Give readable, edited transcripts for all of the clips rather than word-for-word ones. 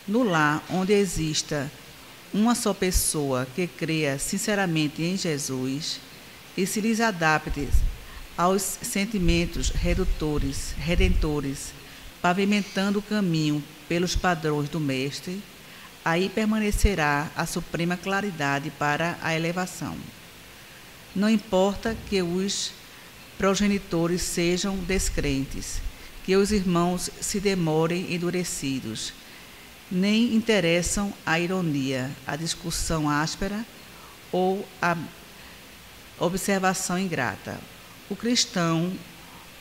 No lar onde exista uma só pessoa que creia sinceramente em Jesus e se lhes adapte aos sentimentos redentores, pavimentando o caminho pelos padrões do Mestre, aí permanecerá a suprema claridade para a elevação. Não importa que os progenitores sejam descrentes, que os irmãos se demorem endurecidos, nem interessam a ironia, a discussão áspera ou a observação ingrata. O cristão,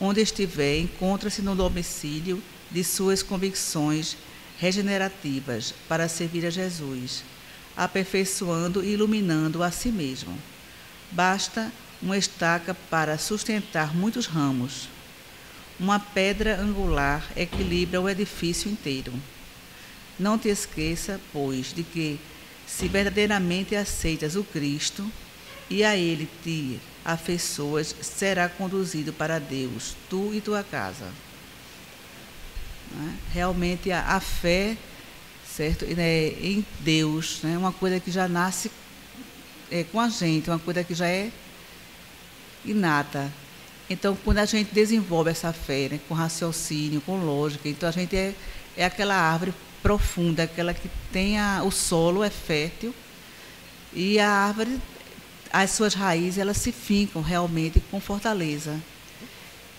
onde estiver, encontra-se no domicílio de suas convicções regenerativas para servir a Jesus, aperfeiçoando e iluminando a si mesmo. Basta uma estaca para sustentar muitos ramos. Uma pedra angular equilibra o edifício inteiro. Não te esqueça, pois, de que, se verdadeiramente aceitas o Cristo e a Ele te afeiçoas, será conduzido para Deus, tu e tua casa. Realmente a fé, certo, em Deus, né, uma coisa que já nasce com a gente, uma coisa que já é inata. Então, quando a gente desenvolve essa fé, né, com raciocínio, com lógica, então a gente é aquela árvore profunda, aquela que tem o solo é fértil e a árvore, as suas raízes, elas se fincam realmente com fortaleza.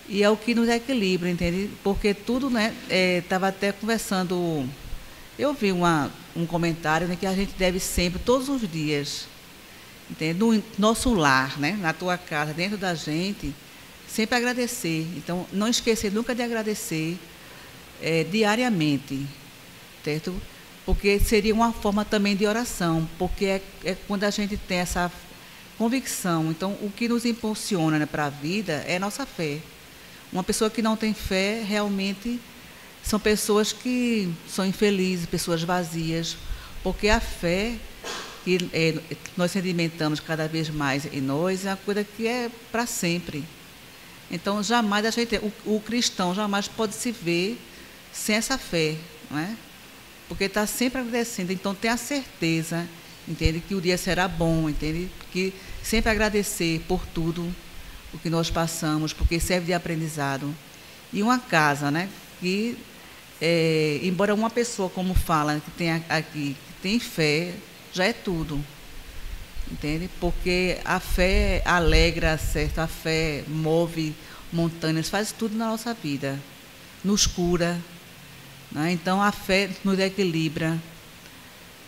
E é o que nos equilibra, entende? Porque tudo, né, estava até conversando, eu vi um comentário, né, que a gente deve sempre, todos os dias, entende? No nosso lar, né, na tua casa, dentro da gente, sempre agradecer. Então, não esquecer nunca de agradecer diariamente, certo? Porque seria uma forma também de oração, porque é quando a gente tem essa convicção. Então, o que nos impulsiona, né, para a vida é a nossa fé. Uma pessoa que não tem fé, realmente, são pessoas que são infelizes, pessoas vazias, porque a fé que nós sedimentamos cada vez mais em nós é uma coisa que é para sempre. Então, jamais a gente, o cristão jamais pode se ver sem essa fé, não é? Porque está sempre agradecendo. Então, tem a certeza, entende, que o dia será bom, entende, que sempre agradecer por tudo o que nós passamos, porque serve de aprendizado. E uma casa, né, que, embora uma pessoa, como fala, que tem aqui, que tem fé, já é tudo, entende? Porque a fé alegra, certo? A fé move montanhas, faz tudo na nossa vida, nos cura, né? Então, a fé nos equilibra.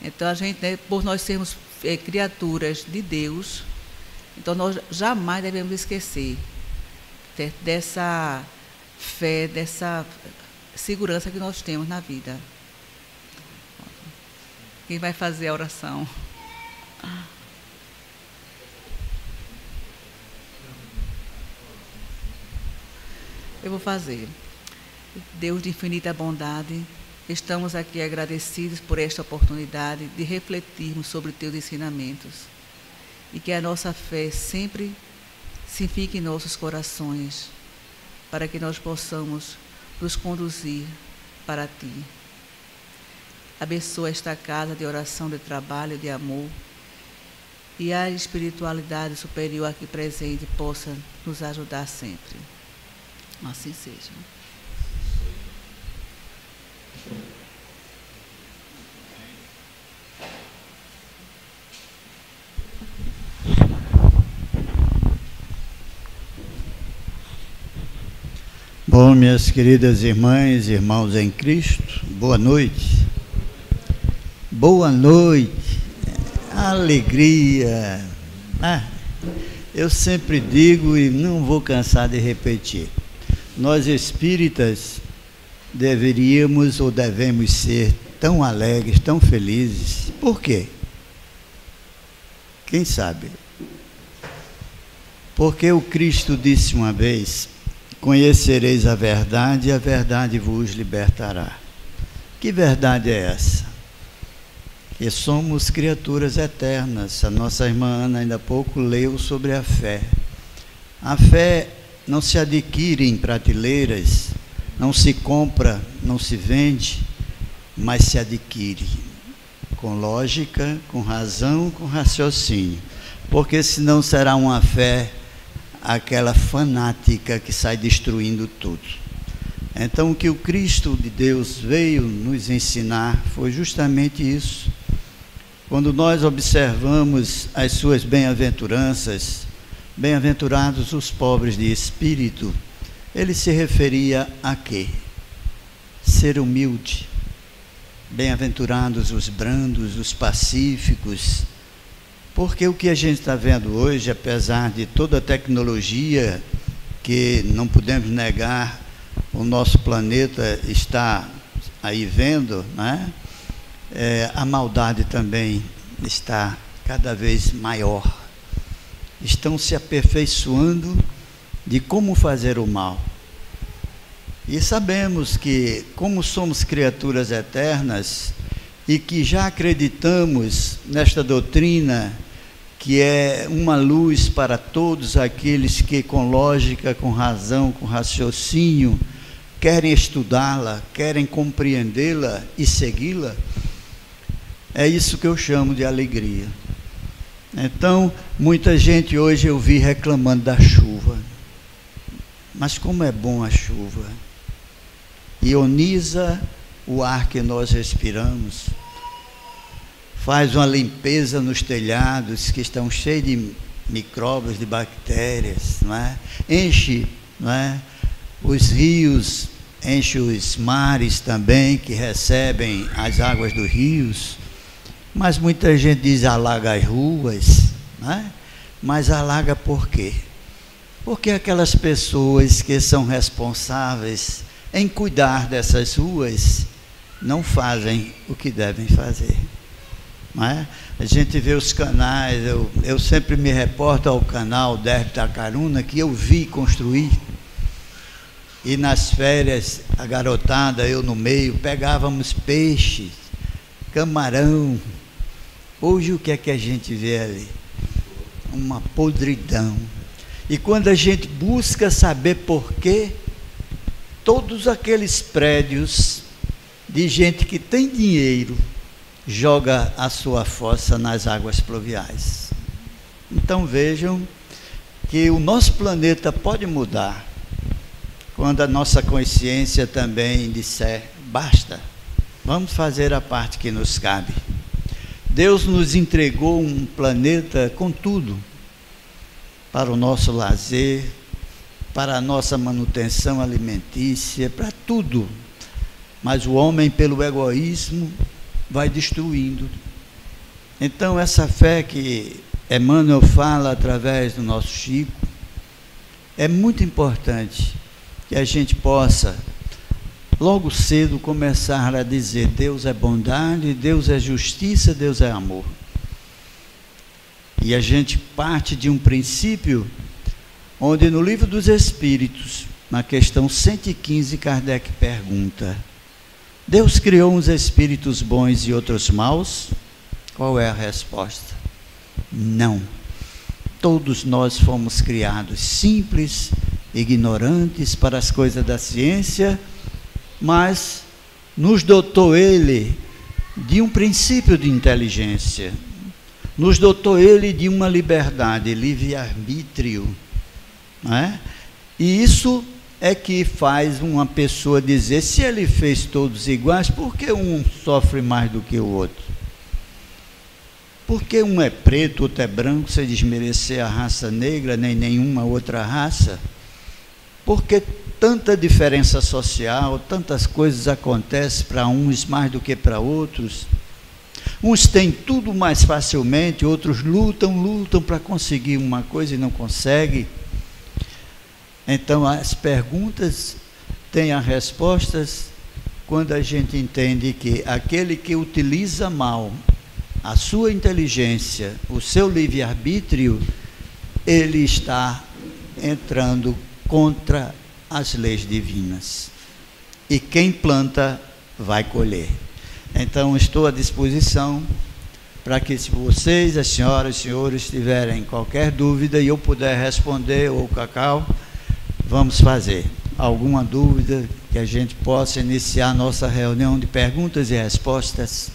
Então, a gente, né, por nós sermos criaturas de Deus, então nós jamais devemos esquecer dessa fé, dessa segurança que nós temos na vida. Quem vai fazer a oração? Eu vou fazer. Deus de infinita bondade, estamos aqui agradecidos por esta oportunidade de refletirmos sobre teus ensinamentos e que a nossa fé sempre se fique em nossos corações, para que nós possamos nos conduzir para Ti. Abençoa esta casa de oração, de trabalho, de amor, e a espiritualidade superior aqui presente possa nos ajudar sempre. Assim seja. Bom, minhas queridas irmãs e irmãos em Cristo, boa noite. Boa noite. Alegria. Eu sempre digo e não vou cansar de repetir. Nós espíritas deveríamos ou devemos ser tão alegres, tão felizes. Por quê? Quem sabe? Porque o Cristo disse uma vez: conhecereis a verdade e a verdade vos libertará. Que verdade é essa? Que somos criaturas eternas. A nossa irmã Ana ainda há pouco leu sobre a fé. A fé não se adquire em prateleiras, não se compra, não se vende. mas se adquire com lógica, com razão, com raciocínio, porque senão será uma fé aquela fanática que sai destruindo tudo. Então, o que o Cristo de Deus veio nos ensinar foi justamente isso. Quando nós observamos as suas bem-aventuranças, bem-aventurados os pobres de espírito, ele se referia a quê? Ser humilde. Bem-aventurados os brandos, os pacíficos, porque o que a gente está vendo hoje, apesar de toda a tecnologia que não podemos negar, o nosso planeta está aí vendo, né? A maldade também está cada vez maior. Estão se aperfeiçoando de como fazer o mal. E sabemos que, como somos criaturas eternas e que já acreditamos nesta doutrina, que é uma luz para todos aqueles que, com lógica, com razão, com raciocínio, querem estudá-la, querem compreendê-la e segui-la, é isso que eu chamo de alegria. Então, muita gente hoje eu vi reclamando da chuva. Mas como é bom a chuva! Ioniza o ar que nós respiramos, faz uma limpeza nos telhados que estão cheios de micróbios, de bactérias, não é? Enche, não é? Os rios, enche os mares também, que recebem as águas dos rios, mas muita gente diz alaga as ruas, não é? Mas alaga por quê? Porque aquelas pessoas que são responsáveis em cuidar dessas ruas não fazem o que devem fazer, não é? A gente vê os canais, eu sempre me reporto ao canal Derby Tacaruna, que eu vi construir, e nas férias, a garotada, eu no meio, pegávamos peixes, camarão. Hoje o que é que a gente vê ali? Uma podridão. E quando a gente busca saber por quê, todos aqueles prédios de gente que tem dinheiro joga a sua fossa nas águas pluviais. Então vejam que o nosso planeta pode mudar quando a nossa consciência também disser basta, vamos fazer a parte que nos cabe. Deus nos entregou um planeta com tudo, para o nosso lazer, para a nossa manutenção alimentícia, para tudo. Mas o homem, pelo egoísmo, vai destruindo. Então, essa fé que Emmanuel fala através do nosso Chico, é muito importante que a gente possa, logo cedo, começar a dizer: Deus é bondade, Deus é justiça, Deus é amor. E a gente parte de um princípio onde no Livro dos Espíritos, na questão 115, Kardec pergunta: Deus criou uns espíritos bons e outros maus? Qual é a resposta? Não. Todos nós fomos criados simples, ignorantes para as coisas da ciência, mas nos dotou Ele de um princípio de inteligência, nos dotou Ele de uma liberdade, livre-arbítrio, não é? E isso é que faz uma pessoa dizer: se Ele fez todos iguais, por que um sofre mais do que o outro? Porque um é preto, outro é branco, sem desmerecer a raça negra, nem nenhuma outra raça? Porque tanta diferença social, tantas coisas acontecem para uns mais do que para outros. Uns têm tudo mais facilmente, outros lutam para conseguir uma coisa e não conseguem. Então, as perguntas têm as respostas quando a gente entende que aquele que utiliza mal a sua inteligência, o seu livre-arbítrio, ele está entrando contra as leis divinas. E quem planta vai colher. Então, estou à disposição para que, se vocês, as senhoras e senhores, tiverem qualquer dúvida e eu puder responder, ou o Cacau, vamos fazer. Alguma dúvida que a gente possa iniciar nossa reunião de perguntas e respostas.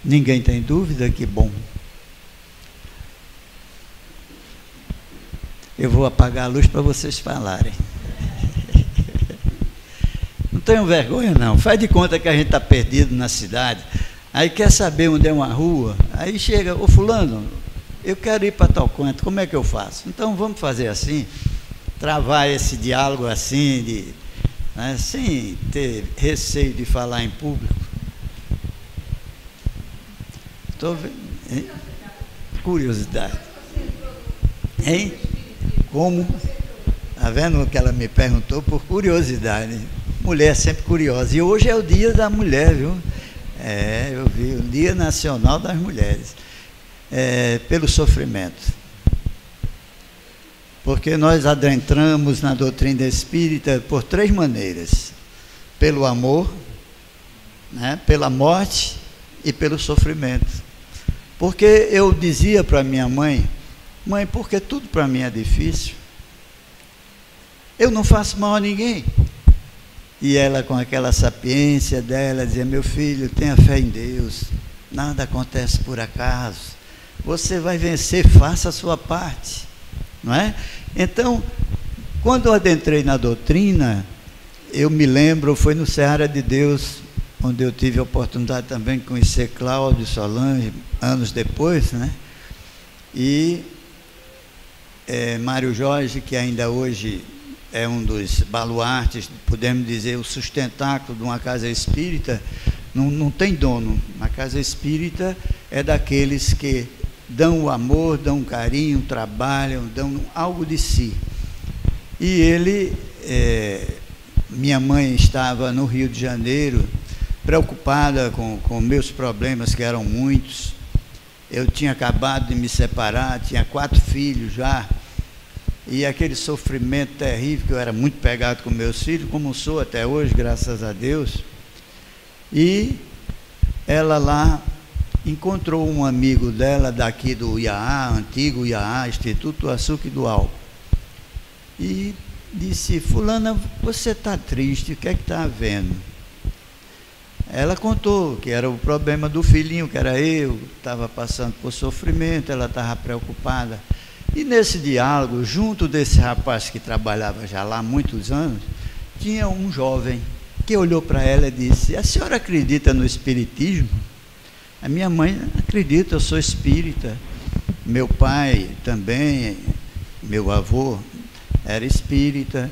Ninguém tem dúvida? Que bom. Eu vou apagar a luz para vocês falarem. Não tenham vergonha, não. Faz de conta que a gente está perdido na cidade. Aí quer saber onde é uma rua. Aí chega, ô fulano, eu quero ir para tal canto, como é que eu faço? Então vamos fazer assim, travar esse diálogo assim, né, sem ter receio de falar em público. Estou vendo. Hein? Curiosidade. Hein? Como? Está vendo o que ela me perguntou? Por curiosidade. Mulher sempre curiosa. E hoje é o dia da mulher, viu? Eu vi, o Dia Nacional das Mulheres. Pelo sofrimento. Porque nós adentramos na doutrina espírita por 3 maneiras: pelo amor, né, pela morte e pelo sofrimento. Porque eu dizia para minha mãe: mãe, porque tudo para mim é difícil, eu não faço mal a ninguém. E ela, com aquela sapiência dela, dizia: meu filho, tenha fé em Deus, nada acontece por acaso, você vai vencer, faça a sua parte, não é? Então, quando eu adentrei na doutrina, eu me lembro, foi no Seara de Deus, onde eu tive a oportunidade também de conhecer Cláudio Solange, anos depois, né? E Mário Jorge, que ainda hoje é um dos baluartes, podemos dizer, o sustentáculo de uma casa espírita, não tem dono. A casa espírita é daqueles que dão o amor, dão o carinho, trabalham, dão algo de si. E ele, minha mãe estava no Rio de Janeiro, preocupada com meus problemas, que eram muitos. Eu tinha acabado de me separar, tinha 4 filhos já, e aquele sofrimento terrível, que eu era muito pegado com meus filhos, como sou até hoje, graças a Deus. E ela lá encontrou um amigo dela daqui do IAA, antigo IAA, Instituto do Açúcar e do Álcool, e disse: fulana, você está triste, o que é que está havendo? Ela contou que era o problema do filhinho, que era eu, estava passando por sofrimento, ela estava preocupada. E nesse diálogo, junto desse rapaz que trabalhava já lá há muitos anos, tinha um jovem que olhou para ela e disse: a senhora acredita no espiritismo? A minha mãe acredita, eu sou espírita. Meu pai também, meu avô era espírita.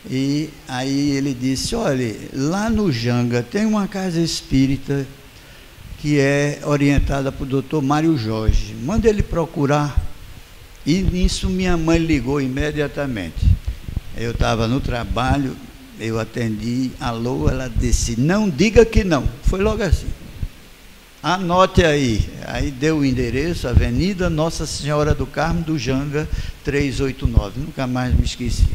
E aí ele disse: olha, lá no Janga tem uma casa espírita que é orientada por doutor Mário Jorge, manda ele procurar. E nisso minha mãe ligou imediatamente. Eu estava no trabalho, eu atendi, alô, ela disse: não diga que não. Foi logo assim: anote aí. Aí deu o endereço, Avenida Nossa Senhora do Carmo do Janga 389, nunca mais me esqueci.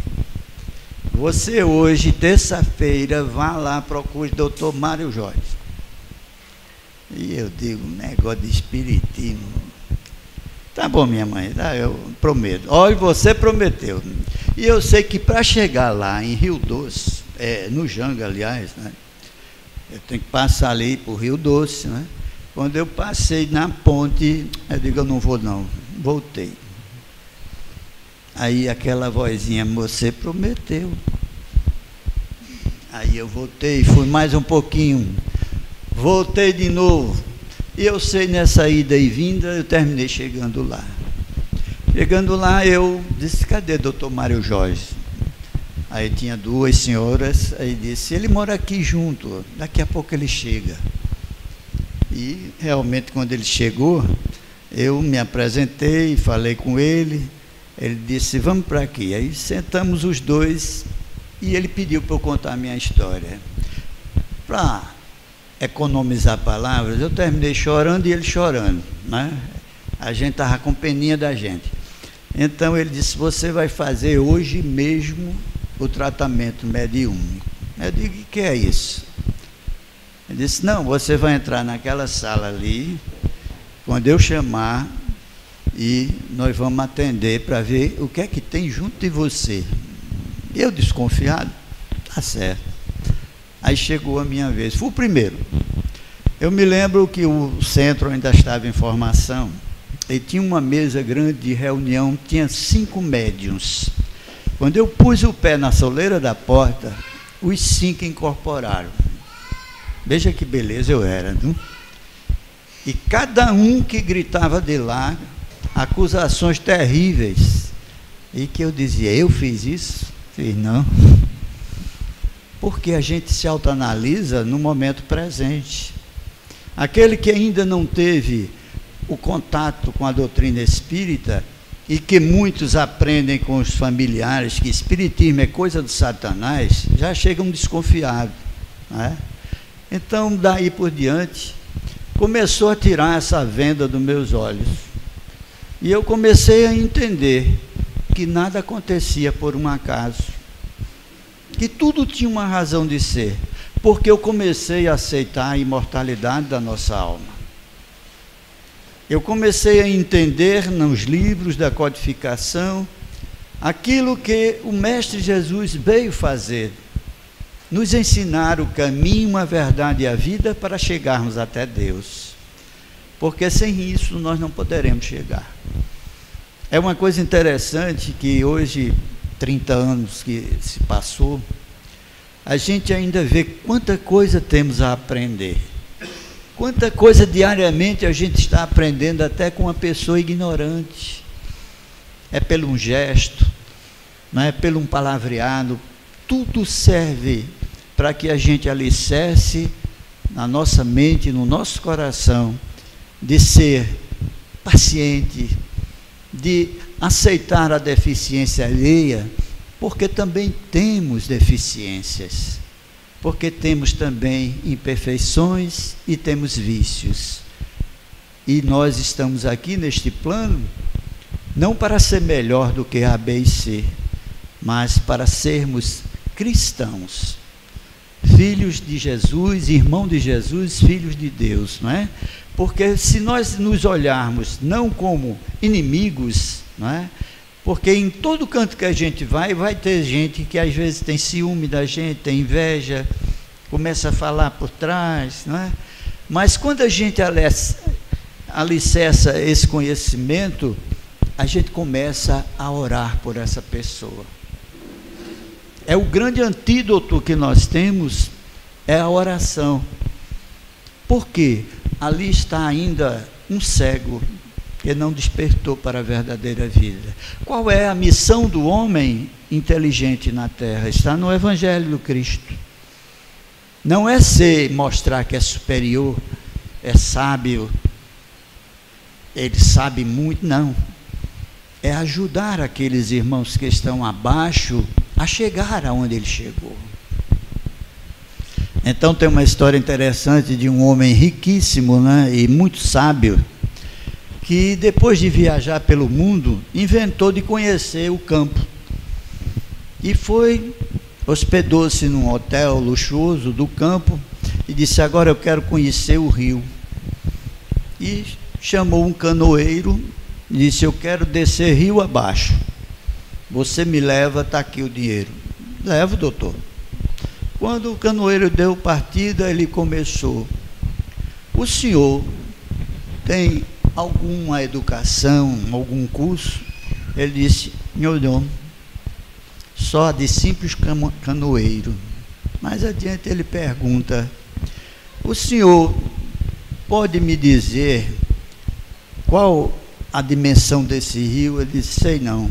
Você hoje, terça-feira, vá lá, procure o doutor Mário Jorge. E eu digo: negócio de espiritismo. Tá bom, minha mãe, tá, eu prometo. Olha, você prometeu. E eu sei que para chegar lá em Rio Doce, no Janga, aliás, né, eu tenho que passar ali por Rio Doce, né? Quando eu passei na ponte, eu digo: eu não vou não, voltei. Aí aquela vozinha: você prometeu. Aí eu voltei, fui mais um pouquinho, voltei de novo. E eu sei, nessa ida e vinda, eu terminei chegando lá. Chegando lá, eu disse: cadê doutor Mário Jorge? Aí tinha 2 senhoras, aí disse: ele mora aqui junto, daqui a pouco ele chega. E realmente, quando ele chegou, eu me apresentei, falei com ele. Ele disse: vamos para aqui. Aí sentamos os 2 e ele pediu para eu contar a minha história. Para economizar palavras, eu terminei chorando e ele chorando, né? A gente estava com peninha da gente. Então ele disse: você vai fazer hoje mesmo o tratamento mediúnico. Eu digo: o que é isso? Ele disse: não, você vai entrar naquela sala ali, quando eu chamar, e nós vamos atender para ver o que é que tem junto de você. Eu desconfiado, tá certo. Aí chegou a minha vez, fui o primeiro. Eu me lembro que o centro ainda estava em formação, e tinha uma mesa grande de reunião, tinha 5 médiuns. Quando eu pus o pé na soleira da porta, os 5 incorporaram. Veja que beleza eu era, viu? E cada um que gritava de lá, acusações terríveis, e que eu dizia, eu fiz isso? Fiz não. Porque a gente se autoanalisa no momento presente. Aquele que ainda não teve o contato com a doutrina espírita, e que muitos aprendem com os familiares que espiritismo é coisa do Satanás, já chegam desconfiados, não é? Então, daí por diante, começou a tirar essa venda dos meus olhos. E eu comecei a entender que nada acontecia por um acaso, que tudo tinha uma razão de ser, porque eu comecei a aceitar a imortalidade da nossa alma. Eu comecei a entender nos livros da codificação aquilo que o Mestre Jesus veio fazer, nos ensinar o caminho, a verdade e a vida para chegarmos até Deus, porque sem isso nós não poderemos chegar. É uma coisa interessante que hoje, 30 anos que se passou, a gente ainda vê quanta coisa temos a aprender, quanta coisa diariamente a gente está aprendendo até com uma pessoa ignorante. É pelo um gesto, não é pelo um palavreado, tudo serve para que a gente alicerce na nossa mente, no nosso coração, de ser paciente, de aceitar a deficiência alheia, porque também temos deficiências, porque temos também imperfeições e temos vícios. E nós estamos aqui neste plano, não para ser melhor do que A, B e C, mas para sermos cristãos, filhos de Jesus, irmãos de Jesus, filhos de Deus, não é? Porque se nós nos olharmos não como inimigos, não é? Porque em todo canto que a gente vai ter gente que às vezes tem ciúme da gente, tem inveja, começa a falar por trás, não é? Mas quando a gente alicerça esse conhecimento, a gente começa a orar por essa pessoa. É o grande antídoto que nós temos, é a oração. Por quê? Ali está ainda um cego que não despertou para a verdadeira vida. Qual é a missão do homem inteligente na terra? Está no Evangelho do Cristo. Não é mostrar que é superior, é sábio, ele sabe muito, não. É ajudar aqueles irmãos que estão abaixo a chegar aonde ele chegou. Então tem uma história interessante de um homem riquíssimo, né, e muito sábio, que depois de viajar pelo mundo, inventou de conhecer o campo. E hospedou-se num hotel luxuoso do campo, e disse, agora eu quero conhecer o rio. E chamou um canoeiro, e disse, eu quero descer rio abaixo. Você me leva, está aqui o dinheiro. Levo, doutor. Quando o canoeiro deu partida, ele começou. O senhor tem alguma educação, algum curso? Ele disse, meu dono, só de simples canoeiro. Mais adiante ele pergunta, o senhor pode me dizer qual a dimensão desse rio? Ele disse, sei não,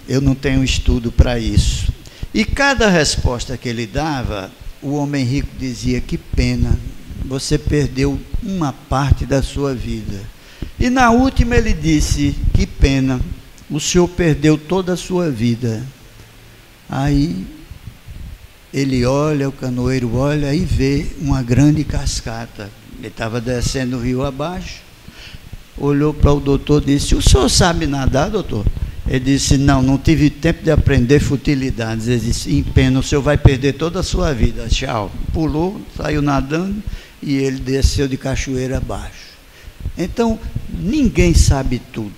eu não tenho estudo para isso. E cada resposta que ele dava, o homem rico dizia, que pena, você perdeu uma parte da sua vida. E na última ele disse, que pena, o senhor perdeu toda a sua vida. Aí ele olha, o canoeiro olha e vê uma grande cascata. Ele estava descendo o rio abaixo, olhou para o doutor e disse, o senhor sabe nadar, doutor? Ele disse, não tive tempo de aprender futilidades. Ele disse, em pena, o senhor vai perder toda a sua vida, tchau. Pulou, saiu nadando e ele desceu de cachoeira abaixo. Então, ninguém sabe tudo.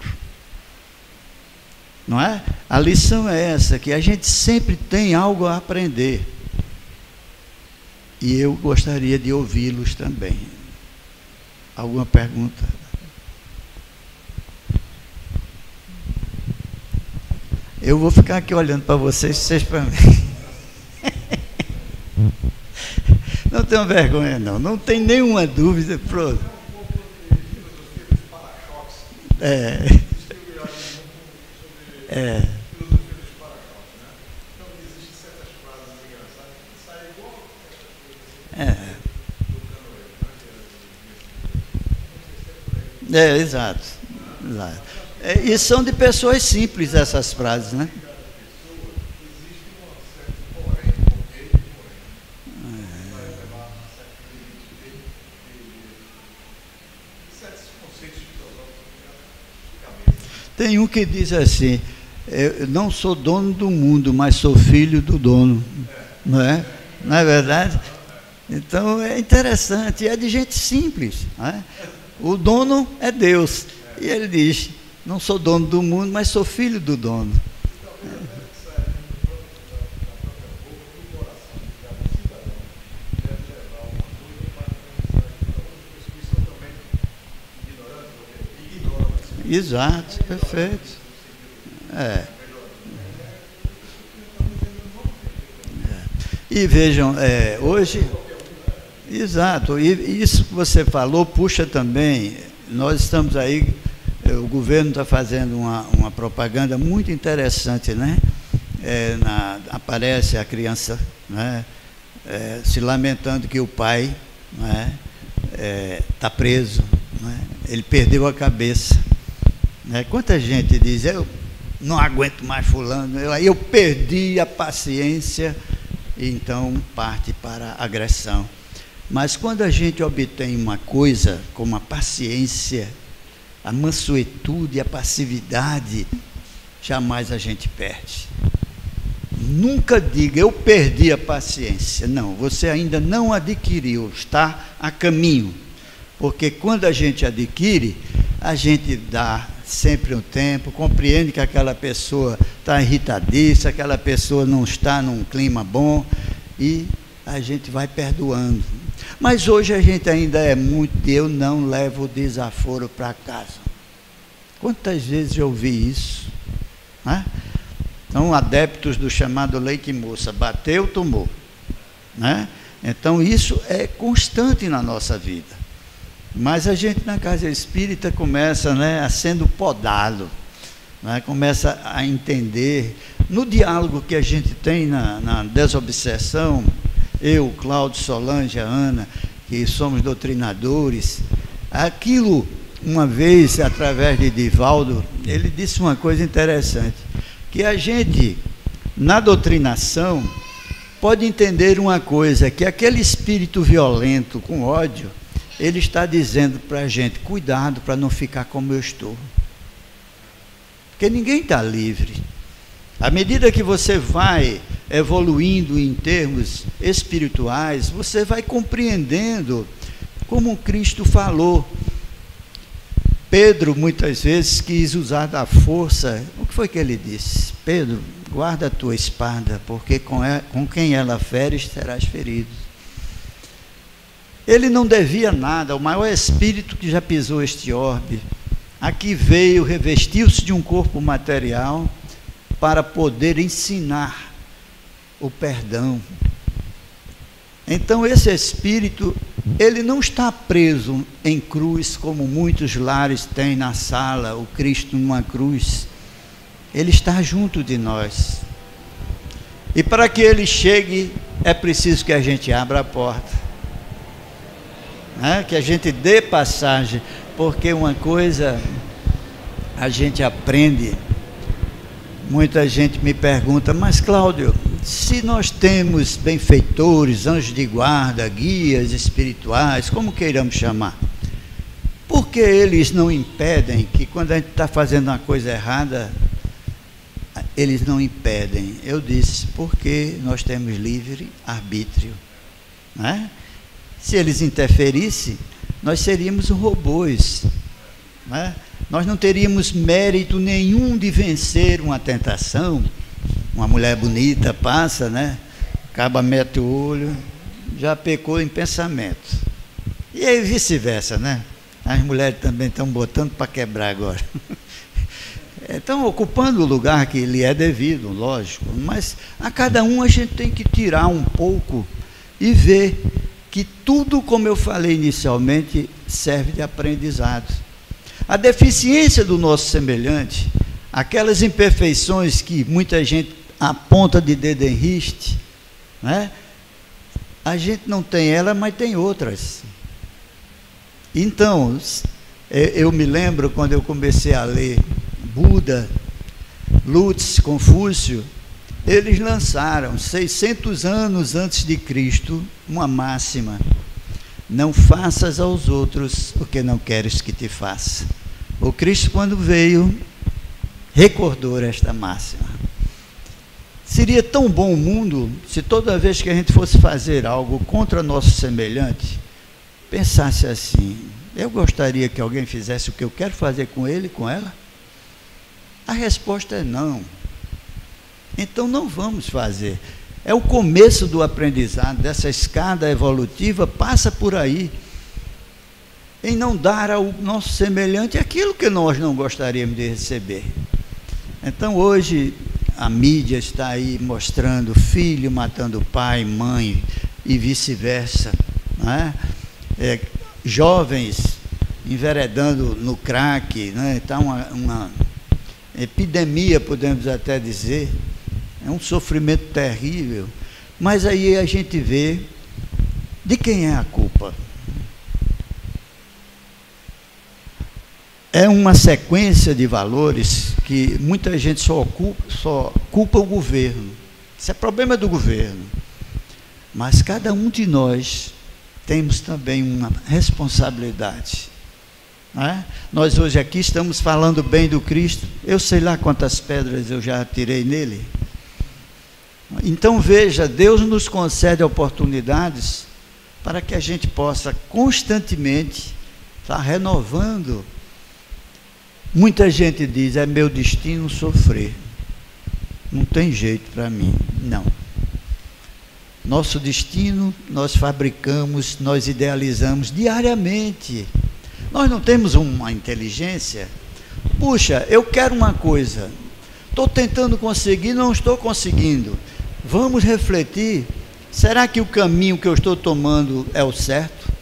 não é? A lição é essa, que a gente sempre tem algo a aprender. E eu gostaria de ouvi-los também. Alguma pergunta? Eu vou ficar aqui olhando para vocês, vocês para mim. Não tenham vergonha, não. Não tem nenhuma dúvida. Pronto. É. Exato. E são de pessoas simples essas frases, né? Tem um que diz assim: eu não sou dono do mundo, mas sou filho do dono. Não é? Não é verdade? Então é interessante, é de gente simples. Não é? O dono é Deus. E ele diz: não sou dono do mundo, mas sou filho do dono. Exato, perfeito. E vejam, hoje, exato, e isso que você falou puxa também, nós estamos aí, o governo está fazendo uma propaganda muito interessante, né? Aparece a criança, né? Se lamentando que o pai está preso, né? Ele perdeu a cabeça. Quanta gente diz: eu não aguento mais fulano, eu perdi a paciência, e então parte para a agressão. Mas quando a gente obtém uma coisa como a paciência, a mansuetude, a passividade, jamais a gente perde. Nunca diga: eu perdi a paciência. Não, você ainda não adquiriu, está a caminho. Porque quando a gente adquire, a gente dá sempre um tempo, compreende que aquela pessoa está irritadiça, aquela pessoa não está num clima bom, e a gente vai perdoando. Mas hoje a gente ainda é muito: eu não levo o desaforo para casa. Quantas vezes eu ouvi isso? Né? Então, adeptos do chamado leite moça: bateu, tomou. Né? Então, isso é constante na nossa vida. Mas a gente na casa espírita começa, a sendo podado, começa a entender, no diálogo que a gente tem na desobsessão, eu, Cláudio, Solange, a Ana, que somos doutrinadores, aquilo, uma vez, através de Divaldo, ele disse uma coisa interessante, que a gente, na doutrinação, pode entender uma coisa, que aquele espírito violento, com ódio, ele está dizendo para a gente: cuidado para não ficar como eu estou. Porque ninguém está livre. À medida que você vai evoluindo em termos espirituais, você vai compreendendo como Cristo falou. Pedro muitas vezes quis usar da força. O que foi que ele disse? Pedro, guarda a tua espada, porque com quem ela feres, serás ferido. Ele não devia nada, o maior espírito que já pisou este orbe, aqui veio, revestiu-se de um corpo material para poder ensinar o perdão. Então esse espírito, ele não está preso em cruz, como muitos lares têm na sala, o Cristo numa cruz. Ele está junto de nós. E para que ele chegue, é preciso que a gente abra a porta. Que a gente dê passagem, porque uma coisa a gente aprende. Muita gente me pergunta: mas Cláudio, se nós temos benfeitores, anjos de guarda, guias espirituais, como queiramos chamar, por que eles não impedem que, quando a gente está fazendo uma coisa errada, eles não impedem? Eu disse: porque nós temos livre arbítrio, Se eles interferissem, nós seríamos robôs, Nós não teríamos mérito nenhum de vencer uma tentação. Uma mulher bonita passa, né? Acaba, mete o olho, já pecou em pensamento. E aí vice-versa, né? As mulheres também estão botando para quebrar agora. Estão ocupando o lugar que lhe é devido, lógico. Mas a cada um a gente tem que tirar um pouco e ver que tudo, como eu falei inicialmente, serve de aprendizado. A deficiência do nosso semelhante, aquelas imperfeições que muita gente aponta de dedo em riste, né? A gente não tem ela, mas tem outras. Então, eu me lembro quando eu comecei a ler Buda, Lutz, Confúcio, eles lançaram, 600 anos antes de Cristo, uma máxima: não faças aos outros o que não queres que te faça. O Cristo, quando veio, recordou esta máxima. Seria tão bom o mundo se toda vez que a gente fosse fazer algo contra nosso semelhante, pensasse assim: eu gostaria que alguém fizesse o que eu quero fazer com ele, com ela? A resposta é não. Então não vamos fazer. É o começo do aprendizado, dessa escada evolutiva, passa por aí, em não dar ao nosso semelhante aquilo que nós não gostaríamos de receber. Então hoje a mídia está aí mostrando filho matando pai, mãe e vice-versa, não é? Jovens enveredando no crack, né? Está uma epidemia, podemos até dizer. É um sofrimento terrível. Mas aí a gente vê de quem é a culpa. É uma sequência de valores que muita gente só culpa o governo. Isso é problema do governo. Mas cada um de nós temos também uma responsabilidade. Não é? Nós hoje aqui estamos falando bem do Cristo. Eu sei lá quantas pedras eu já tirei nele. Então veja, Deus nos concede oportunidades para que a gente possa constantemente estar renovando. Muita gente diz: é meu destino sofrer. Não tem jeito para mim. Não. Nosso destino nós fabricamos, nós idealizamos diariamente. Nós não temos uma inteligência. Puxa, eu quero uma coisa, estou tentando conseguir, não estou conseguindo. Vamos refletir. Será que o caminho que eu estou tomando é o certo?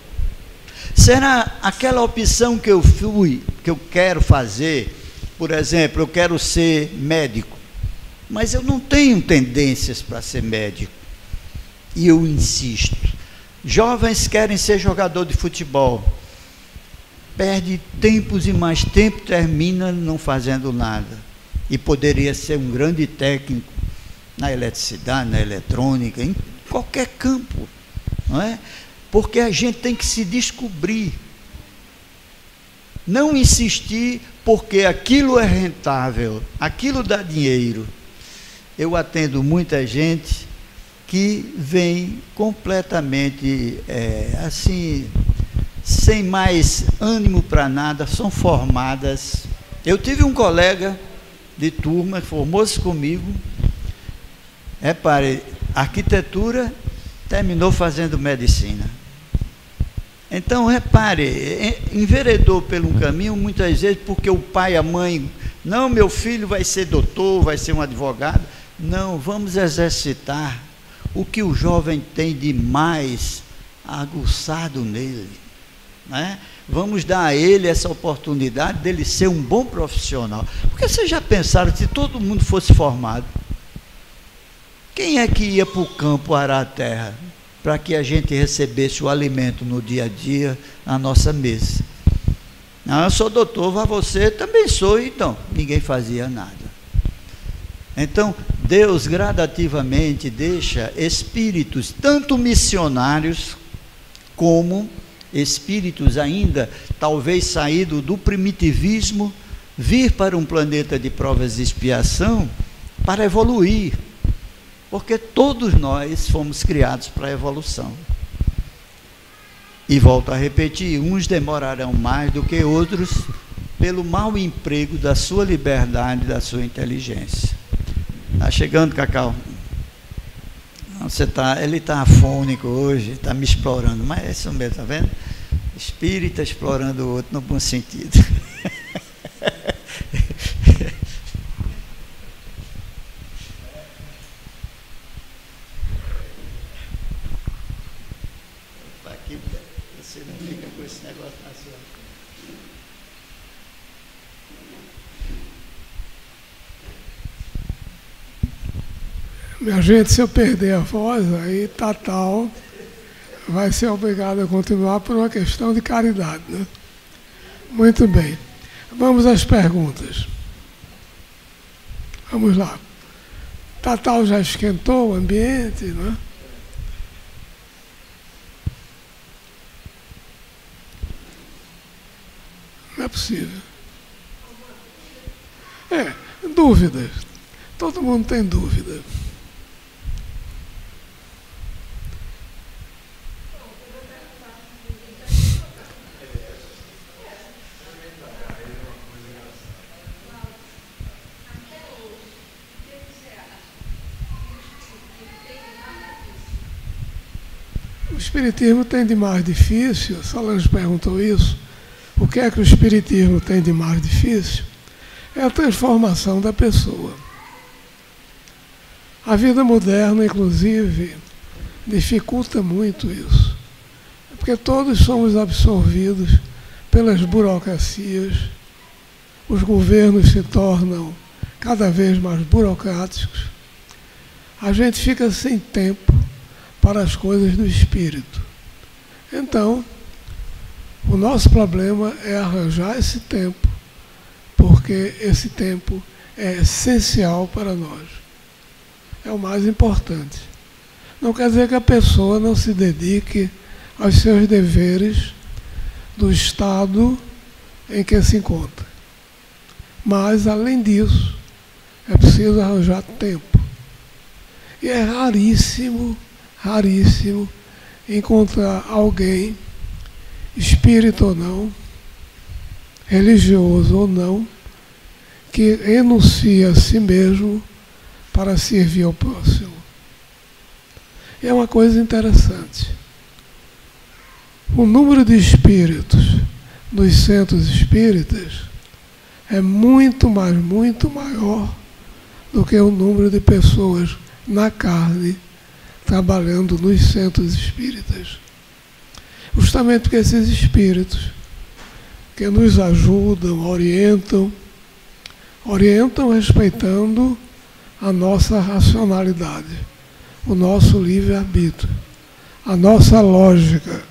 Será aquela opção que eu quero fazer, por exemplo, eu quero ser médico, mas eu não tenho tendências para ser médico, e eu insisto. Jovens querem ser jogador de futebol, perde tempos e mais tempo, termina não fazendo nada, e poderia ser um grande técnico na eletricidade, na eletrônica, em qualquer campo, não é? Porque a gente tem que se descobrir, não insistir porque aquilo é rentável, aquilo dá dinheiro. Eu atendo muita gente que vem completamente assim, sem mais ânimo para nada, são formadas. Eu tive um colega de turma que formou-se comigo, repare, arquitetura, terminou fazendo medicina. Então, repare, enveredou pelo caminho, muitas vezes, porque o pai e a mãe, não, meu filho vai ser doutor, vai ser um advogado. Não, vamos exercitar o que o jovem tem de mais aguçado nele, né? Vamos dar a ele essa oportunidade dele ser um bom profissional. Porque vocês já pensaram, se todo mundo fosse formado, quem é que ia para o campo arar a terra, para que a gente recebesse o alimento no dia a dia, na nossa mesa? Não, eu sou doutor, vá você, também sou, então, ninguém fazia nada. Então, Deus gradativamente deixa espíritos, tanto missionários, como espíritos ainda, talvez saído do primitivismo, vir para um planeta de provas e expiação, para evoluir. Porque todos nós fomos criados para a evolução. E volto a repetir, uns demorarão mais do que outros, pelo mau emprego da sua liberdade, da sua inteligência. Está chegando, Cacau? Ele está afônico hoje, está me explorando, mas é isso mesmo, está vendo? Espírita explorando o outro no bom sentido. Aqui, você não fica com esse negócio na sua. Minha gente, se eu perder a voz, aí Tatal vai ser obrigado a continuar por uma questão de caridade, né? Muito bem. Vamos às perguntas. Vamos lá. Tatal já esquentou o ambiente, né? Não é possível. Dúvidas. Todo mundo tem dúvida. O Espiritismo tem de mais difícil, Solange perguntou isso, o que é que o Espiritismo tem de mais difícil? É a transformação da pessoa. A vida moderna, inclusive, dificulta muito isso, porque todos somos absorvidos pelas burocracias, os governos se tornam cada vez mais burocráticos, a gente fica sem tempo para as coisas do espírito. Então, o nosso problema é arranjar esse tempo, porque esse tempo é essencial para nós. É o mais importante. Não quer dizer que a pessoa não se dedique aos seus deveres do estado em que se encontra. Mas, além disso, é preciso arranjar tempo. E é raríssimo encontrar alguém, espírita ou não, religioso ou não, que renuncia a si mesmo para servir ao próximo. E é uma coisa interessante. O número de espíritos nos centros espíritas é muito maior do que o número de pessoas na carne trabalhando nos centros espíritas. Justamente porque esses espíritos que nos ajudam, orientam respeitando a nossa racionalidade, o nosso livre-arbítrio, a nossa lógica,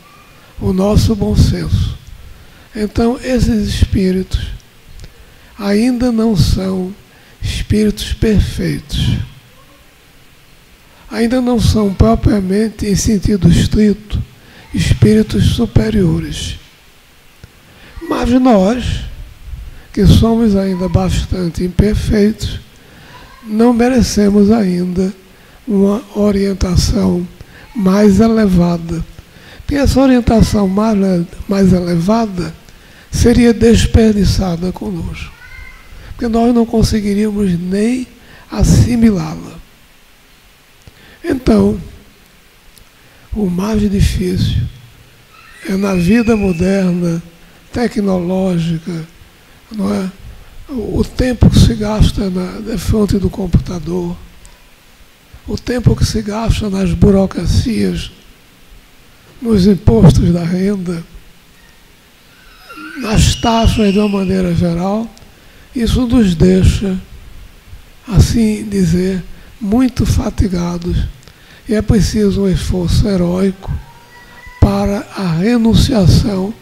o nosso bom senso. Então, esses espíritos ainda não são espíritos perfeitos. Ainda não são propriamente, em sentido estrito, espíritos superiores. Mas nós, que somos ainda bastante imperfeitos, não merecemos ainda uma orientação mais elevada. Porque essa orientação mais elevada seria desperdiçada conosco. Porque nós não conseguiríamos nem assimilá-la. Então, o mais difícil é na vida moderna, tecnológica, não é? O tempo que se gasta na frente do computador, o tempo que se gasta nas burocracias, nos impostos da renda, nas taxas de uma maneira geral, isso nos deixa, assim dizer, muito fatigados, e é preciso um esforço heróico para a renunciação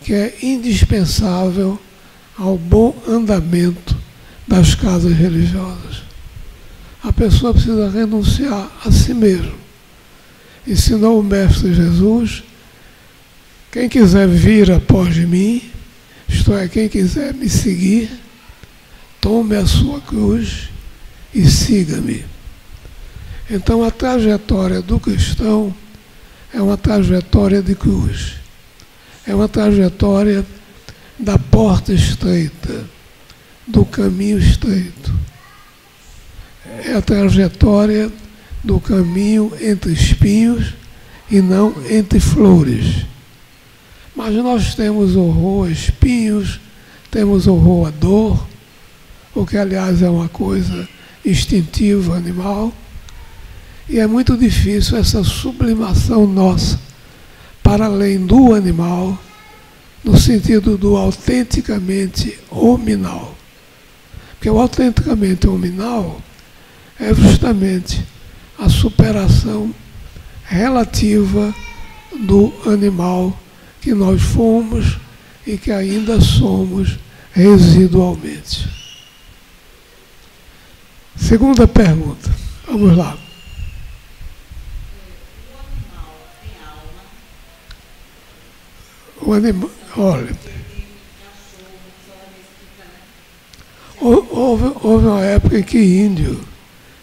que é indispensável ao bom andamento das casas religiosas. A pessoa precisa renunciar a si mesmo. Ensinou o Mestre Jesus: quem quiser vir após mim, isto é, quem quiser me seguir, tome a sua cruz e siga-me. Então a trajetória do cristão é uma trajetória de cruz. É uma trajetória da porta estreita, do caminho estreito. É a trajetória do caminho entre espinhos e não entre flores. Mas nós temos horror a espinhos, temos horror à dor, o que aliás é uma coisa instintiva, animal, e é muito difícil essa sublimação nossa para além do animal, no sentido do autenticamente hominal. Porque o autenticamente hominal é justamente a superação relativa do animal que nós fomos e que ainda somos residualmente. Segunda pergunta. Vamos lá. O animal, olha, houve uma época em que índio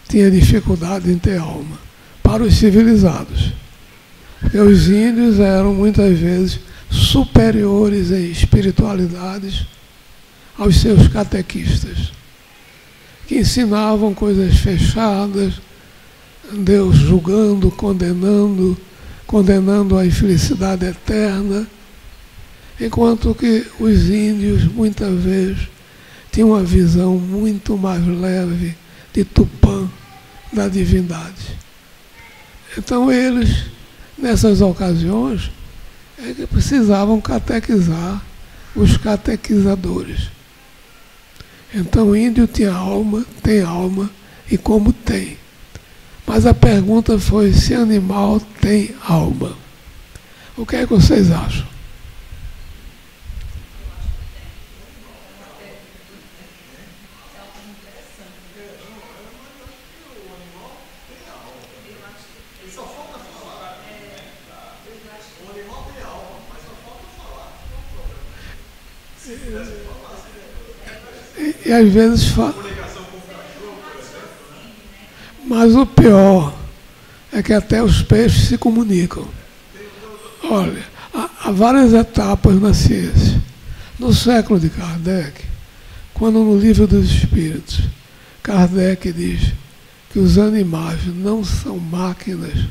tinha dificuldade em ter alma, para os civilizados. Porque os índios eram muitas vezes superiores em espiritualidades aos seus catequistas, que ensinavam coisas fechadas, Deus julgando, condenando a infelicidade eterna, enquanto que os índios, muitas vezes, tinham uma visão muito mais leve de Tupã, da divindade. Então eles, nessas ocasiões, é que precisavam catequizar os catequizadores. Então o índio tinha alma, tem alma, e como tem. Mas a pergunta foi se animal tem alma. O que é que vocês acham? E às vezes fala. Mas o pior é que até os peixes se comunicam. Olha, há várias etapas na ciência. No século de Kardec, quando no Livro dos Espíritos, Kardec diz que os animais não são máquinas,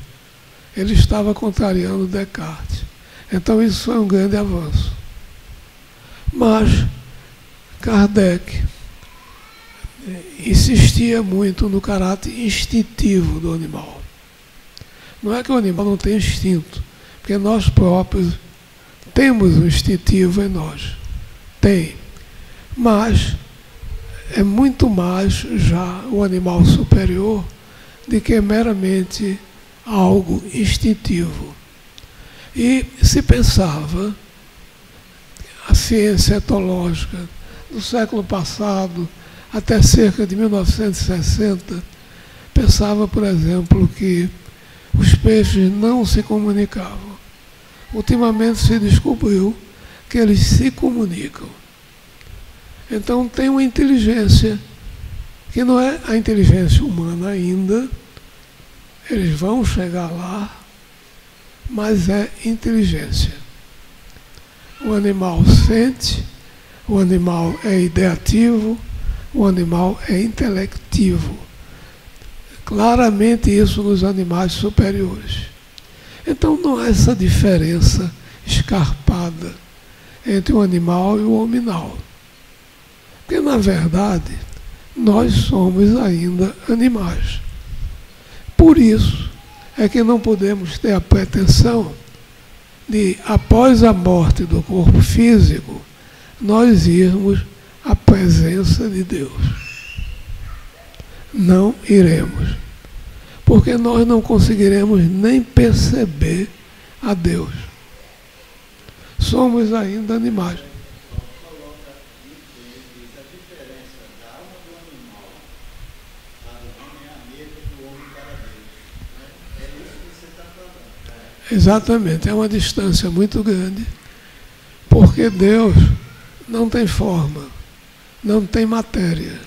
ele estava contrariando Descartes. Então isso foi um grande avanço. Mas Kardec insistia muito no caráter instintivo do animal. Não é que o animal não tem instinto, porque nós próprios temos um instintivo em nós. Tem. Mas é muito mais já o animal superior do que meramente algo instintivo. E se pensava, a ciência etológica do século passado, até cerca de 1960, pensava, por exemplo, que os peixes não se comunicavam. Ultimamente se descobriu que eles se comunicam. Então tem uma inteligência que não é a inteligência humana ainda, eles vão chegar lá, mas é inteligência. O animal sente, o animal é ideativo, o animal é intelectivo. Claramente isso nos animais superiores. Então não há essa diferença escarpada entre o animal e o hominal. Porque, na verdade, nós somos ainda animais. Por isso é que não podemos ter a pretensão de, após a morte do corpo físico, nós irmos à presença de Deus. Não iremos. Porque nós não conseguiremos nem perceber a Deus. Somos ainda animais. Exatamente, é uma distância muito grande, porque Deus não tem forma, não tem matéria.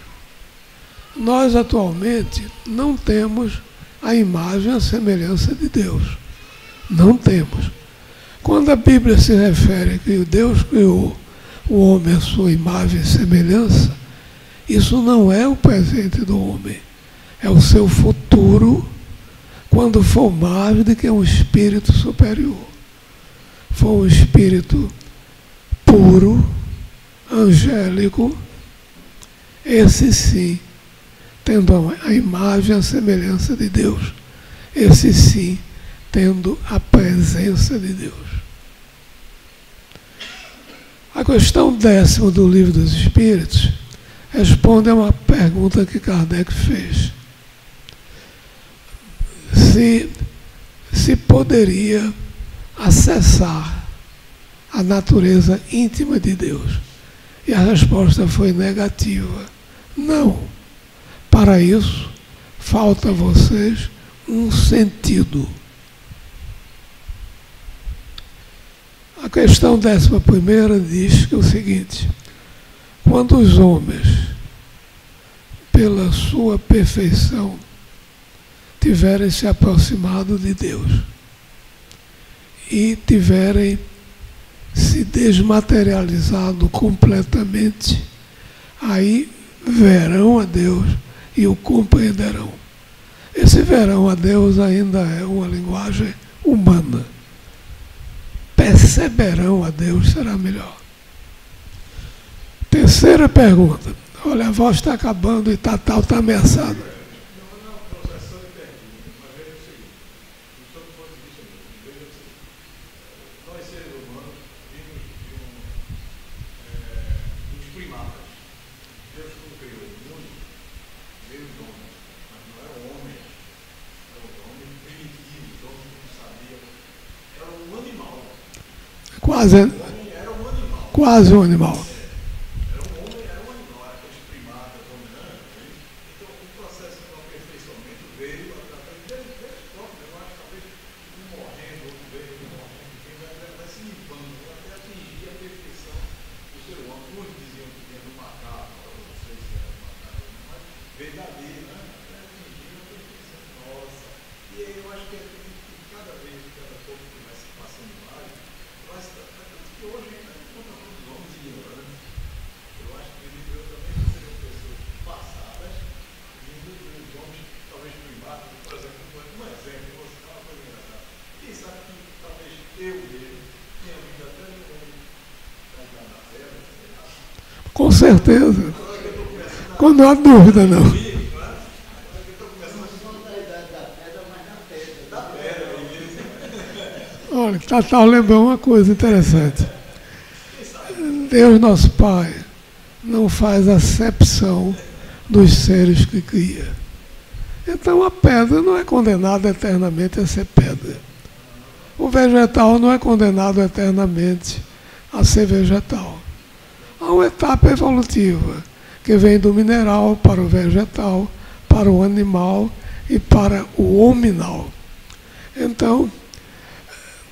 Nós atualmente não temos a imagem e a semelhança de Deus. Não temos. Quando a Bíblia se refere que Deus criou o homem à sua imagem e semelhança, isso não é o presente do homem, é o seu futuro, quando for mais do que um espírito superior. For um espírito puro, angélico, esse sim, tendo a imagem e a semelhança de Deus, esse sim, tendo a presença de Deus. A questão 10ª do Livro dos Espíritos responde a uma pergunta que Kardec fez. Se poderia acessar a natureza íntima de Deus. E a resposta foi negativa. Não. Para isso, falta a vocês um sentido. A questão 11ª diz que é o seguinte: quando os homens, pela sua perfeição, tiverem se aproximado de Deus e tiverem se desmaterializado completamente, aí verão a Deus e o compreenderão. Esse verão a Deus ainda é uma linguagem humana. Perceberão a Deus será melhor. Terceira pergunta. Olha, a voz está acabando e Tatal está ameaçado. Quase um animal. Com certeza. Não há dúvida, não. Olha, Tatal lembrou uma coisa interessante. Deus, nosso Pai, não faz acepção dos seres que cria. Então a pedra não é condenada eternamente a ser pedra. O vegetal não é condenado eternamente a ser vegetal. Há uma etapa evolutiva que vem do mineral para o vegetal, para o animal e para o hominal. Então,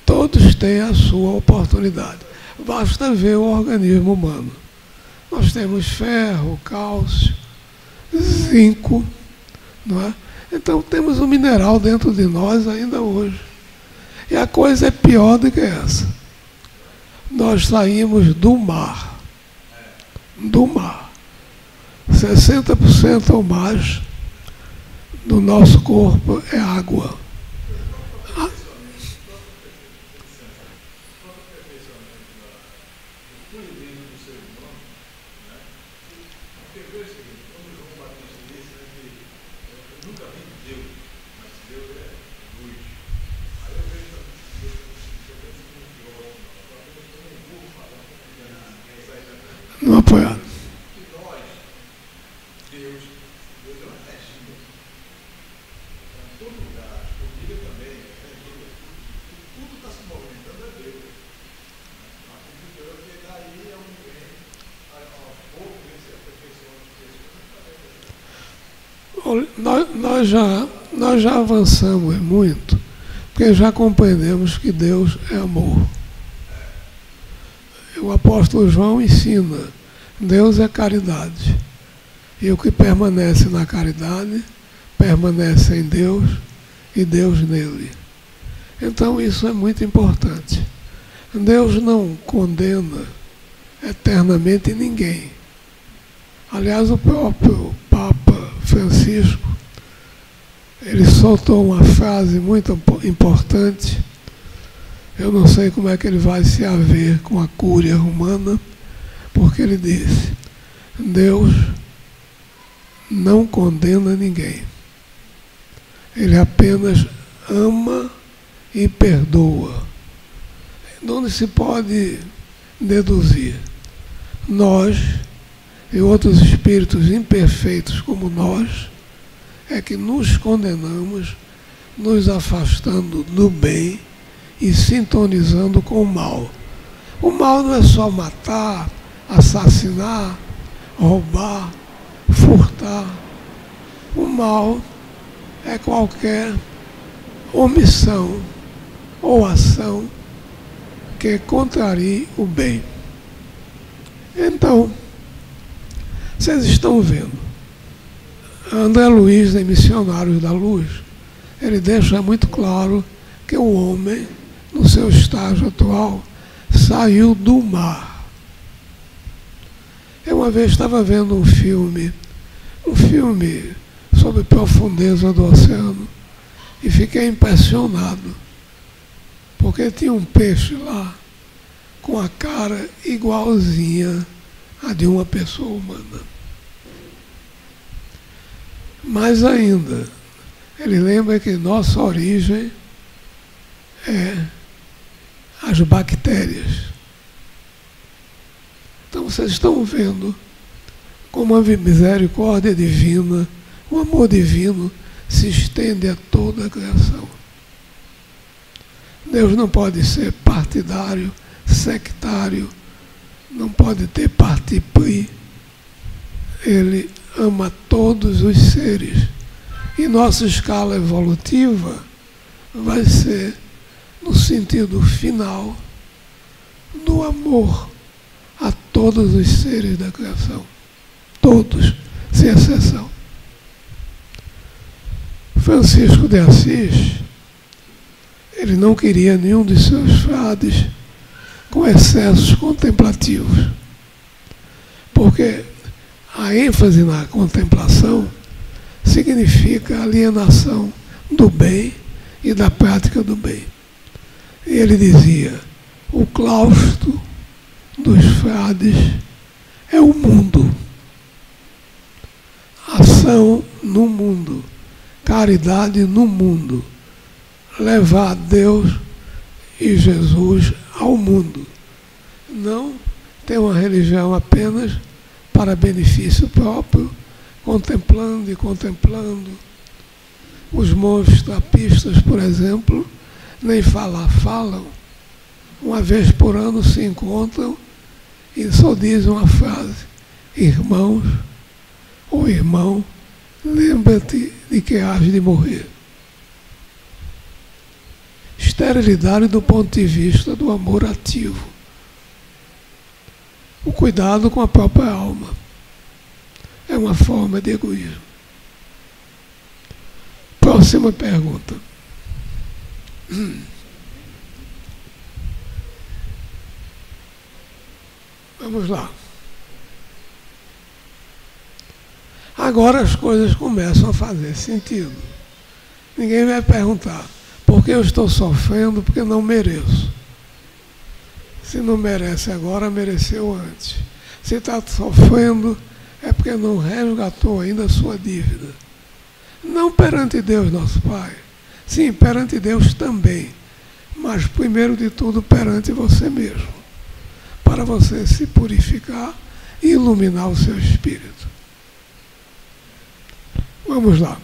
todos têm a sua oportunidade. Basta ver o organismo humano. Nós temos ferro, cálcio, zinco, não é? Então temos um mineral dentro de nós ainda hoje. E a coisa é pior do que essa. Nós saímos do mar. Do mar. 60% ou mais do nosso corpo é água. Não apoiado. Nós já avançamos muito, porque já compreendemos que Deus é amor. O apóstolo João ensina, Deus é caridade. E o que permanece na caridade, permanece em Deus e Deus nele. Então isso é muito importante. Deus não condena eternamente ninguém. Aliás, o próprio Papa Francisco, ele soltou uma frase muito importante. Eu não sei como é que ele vai se haver com a cúria romana, porque ele disse: Deus não condena ninguém. Ele apenas ama e perdoa. De onde se pode deduzir? Nós e outros espíritos imperfeitos como nós é que nos condenamos, nos afastando do bem e sintonizando com o mal. O mal não é só matar, assassinar, roubar, furtar. O mal é qualquer omissão ou ação que contrarie o bem. Então, vocês estão vendo, André Luiz, em Missionários da Luz, ele deixa muito claro que o homem, no seu estágio atual, saiu do mar. Eu uma vez estava vendo um filme sobre a profundeza do oceano, e fiquei impressionado, porque tinha um peixe lá com a cara igualzinha à de uma pessoa humana. Mais ainda, ele lembra que nossa origem é as bactérias. Então vocês estão vendo como a misericórdia divina, o amor divino se estende a toda a criação. Deus não pode ser partidário, sectário, não pode ter parti pris. Ele ama todos os seres. E nossa escala evolutiva vai ser no sentido final do amor a todos os seres da criação. Todos, sem exceção. Francisco de Assis, ele não queria nenhum de seus frades com excessos contemplativos, porque a ênfase na contemplação significa alienação do bem e da prática do bem. E ele dizia: o claustro dos frades é o mundo, ação no mundo, caridade no mundo, levar Deus e Jesus ao mundo. Não ter uma religião apenas para benefício próprio, contemplando e contemplando. Os monges trapistas, por exemplo, nem falar falam. Uma vez por ano se encontram e só dizem uma frase: irmãos ou irmão, lembra-te de que hás de morrer. Esterilidade do ponto de vista do amor ativo. O cuidado com a própria alma é uma forma de egoísmo. Próxima pergunta. Vamos lá. Agora as coisas começam a fazer sentido. Ninguém vai perguntar: por que eu estou sofrendo? Porque não mereço. Se não merece agora, mereceu antes. Se está sofrendo, é porque não resgatou ainda a sua dívida. Não perante Deus, nosso Pai. Sim, perante Deus também. Mas, primeiro de tudo, perante você mesmo. Para você se purificar e iluminar o seu espírito. Vamos lá.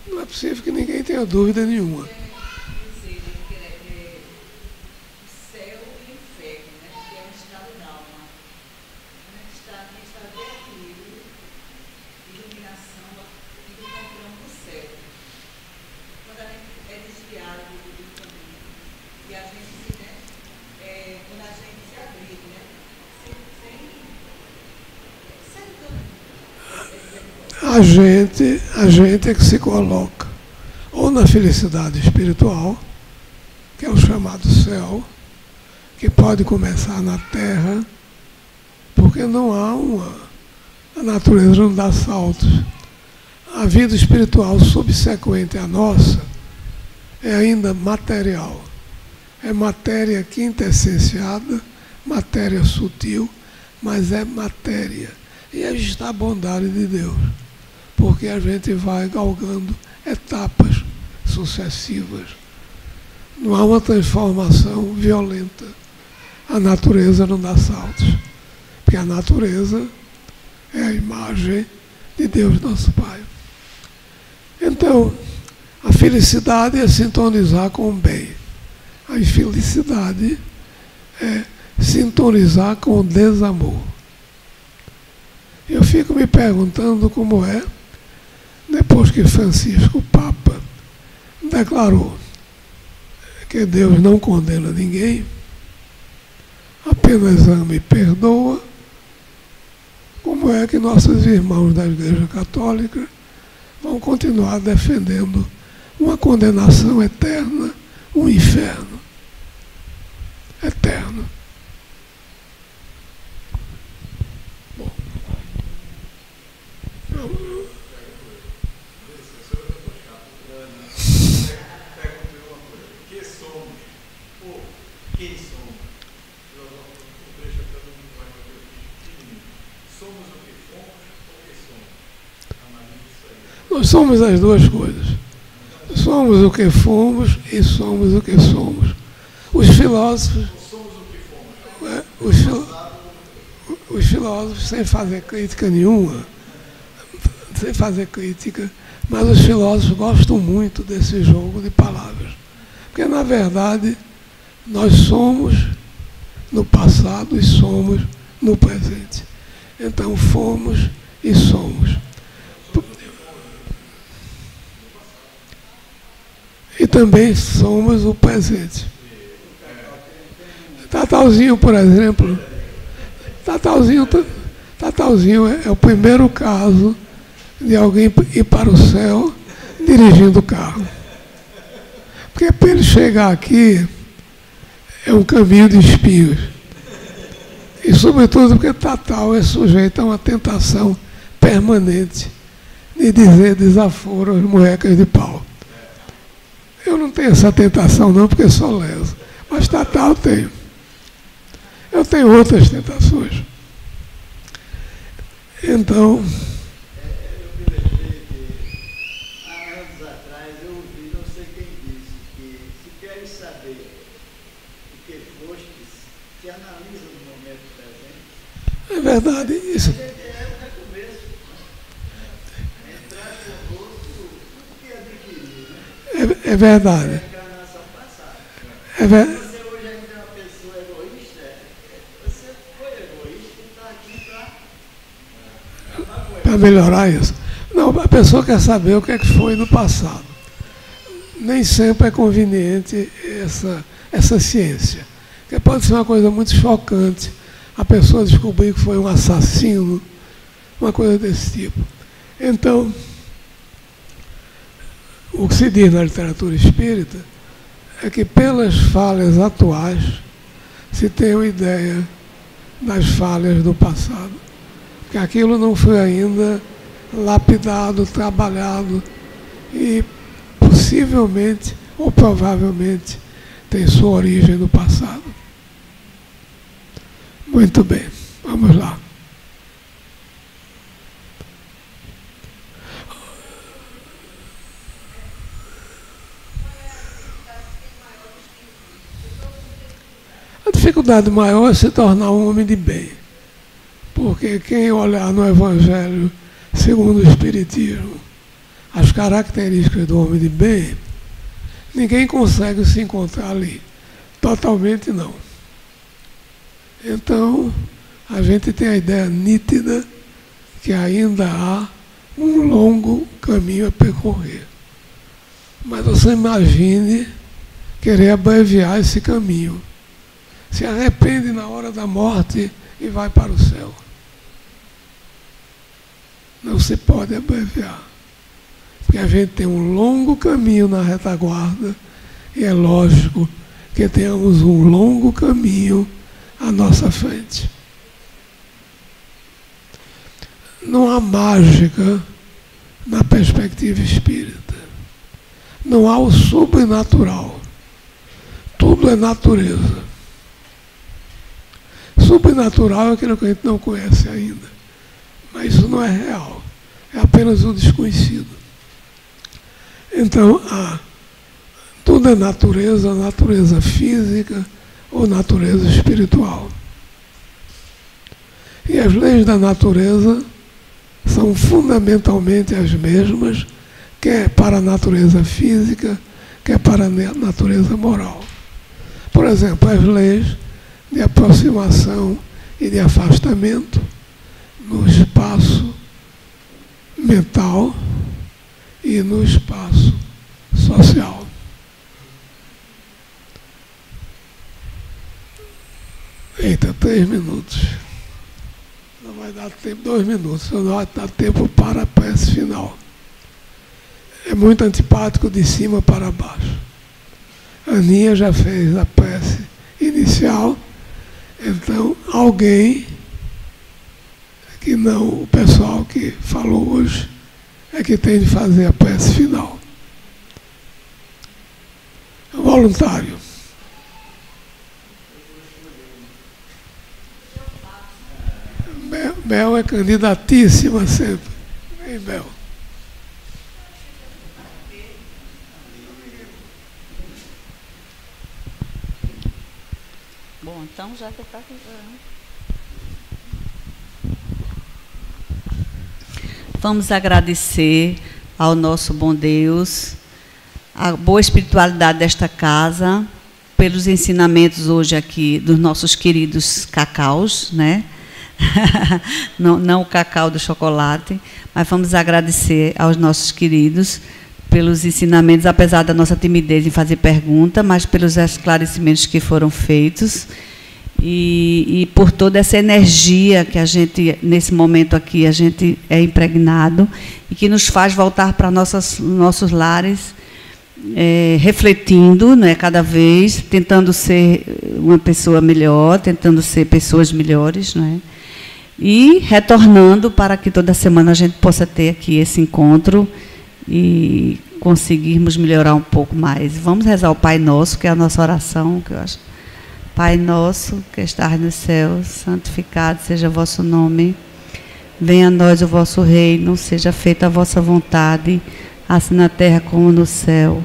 Não é possível que ninguém tenha dúvida nenhuma. a gente é que se coloca ou na felicidade espiritual, que é o chamado céu, que pode começar na terra, porque não há a natureza não dá saltos. A vida espiritual subsequente à nossa é ainda material. É matéria quintessenciada, matéria sutil, mas é matéria. E aí está a bondade de Deus, porque a gente vai galgando etapas sucessivas. Não há uma transformação violenta. A natureza não dá saltos, porque a natureza é a imagem de Deus nosso Pai. Então, a felicidade é sintonizar com o bem. A infelicidade é sintonizar com o desamor. Eu fico me perguntando como é, depois que Francisco, o Papa, declarou que Deus não condena ninguém, apenas ama e perdoa, como é que nossos irmãos da Igreja Católica vão continuar defendendo uma condenação eterna, um inferno eterno. Bom. Nós somos as duas coisas. Somos o que fomos e somos o que somos. Os filósofos, os filósofos, sem fazer crítica nenhuma, mas os filósofos gostam muito desse jogo de palavras. Porque, na verdade, nós somos no passado e somos no presente. Então, fomos e somos. E também somos o presente. Tatalzinho, por exemplo, Tatalzinho é o primeiro caso de alguém ir para o céu dirigindo o carro. Porque para ele chegar aqui é um caminho de espinhos. E sobretudo porque Tatal é sujeito a uma tentação permanente de dizer desaforo às muecas de pau. Eu não tenho essa tentação não, porque sou leso. Mas Tatal tem. Eu tenho outras tentações. Então... Eu me lembrei que, há anos atrás, eu ouvi, não sei quem disse, que se queres saber o que fostes, te analisa no momento presente. É verdade isso. É o recomeço. Entrar conosco, tudo que adquirir, né? É verdade. É a encarnação passada. É verdade. Você hoje ainda é uma pessoa egoísta, você foi egoísta e está aqui para melhorar isso. Não, a pessoa quer saber o que é que foi no passado. Nem sempre é conveniente essa ciência. Porque pode ser uma coisa muito chocante a pessoa descobrir que foi um assassino, uma coisa desse tipo. Então, o que se diz na literatura espírita é que pelas falhas atuais se tem uma ideia das falhas do passado. Porque aquilo não foi ainda lapidado, trabalhado e possivelmente ou provavelmente tem sua origem no passado. Muito bem, vamos lá. A dificuldade maior é se tornar um homem de bem. Porque quem olhar no Evangelho segundo o Espiritismo as características do homem de bem, ninguém consegue se encontrar ali. Totalmente não. Então, a gente tem a ideia nítida que ainda há um longo caminho a percorrer. Mas você imagine querer abreviar esse caminho. Se arrepende na hora da morte e vai para o céu. não se pode abreviar. Porque a gente tem um longo caminho na retaguarda e é lógico que tenhamos um longo caminho à nossa frente. Não há mágica na perspectiva espírita. Não há o sobrenatural. Tudo é natureza. Sobrenatural é aquilo que a gente não conhece ainda. Mas isso não é real. É apenas o desconhecido. Então, tudo é natureza física ou natureza espiritual. E as leis da natureza são fundamentalmente as mesmas, quer para a natureza física, quer para a natureza moral. Por exemplo, as leis de aproximação e de afastamento no espaço mental e no espaço social. Eita, 3 minutos. Não vai dar tempo, 2 minutos, só não vai dar tempo para a prece final. É muito antipático de cima para baixo. A Aninha já fez a prece inicial, então alguém, que não o pessoal que falou hoje, é que tem de fazer a prece final. Voluntário. Bel é candidatíssima sempre. Vem, Bel. Bom, então já que está fazendo. Vamos agradecer ao nosso bom Deus, a boa espiritualidade desta casa, pelos ensinamentos hoje aqui dos nossos queridos cacaus, né? não o cacau do chocolate, mas vamos agradecer aos nossos queridos pelos ensinamentos, apesar da nossa timidez em fazer pergunta, mas pelos esclarecimentos que foram feitos e por toda essa energia que a gente, nesse momento aqui, a gente é impregnado e que nos faz voltar para nossos lares, refletindo, né, cada vez, tentando ser uma pessoa melhor, tentando ser pessoas melhores, né, e retornando para que toda semana a gente possa ter aqui esse encontro e conseguirmos melhorar um pouco mais. Vamos rezar o Pai Nosso, que é a nossa oração, que eu acho. Pai nosso, que estás nos céus, santificado seja o vosso nome. Venha a nós o vosso reino, seja feita a vossa vontade, assim na terra como no céu.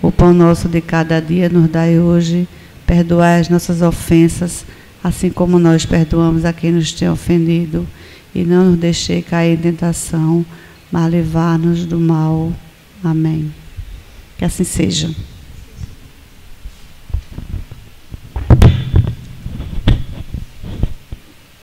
O pão nosso de cada dia nos dai hoje. Perdoai as nossas ofensas, assim como nós perdoamos a quem nos tem ofendido. E não nos deixei cair em tentação, mas livrar-nos do mal. Amém. Que assim seja.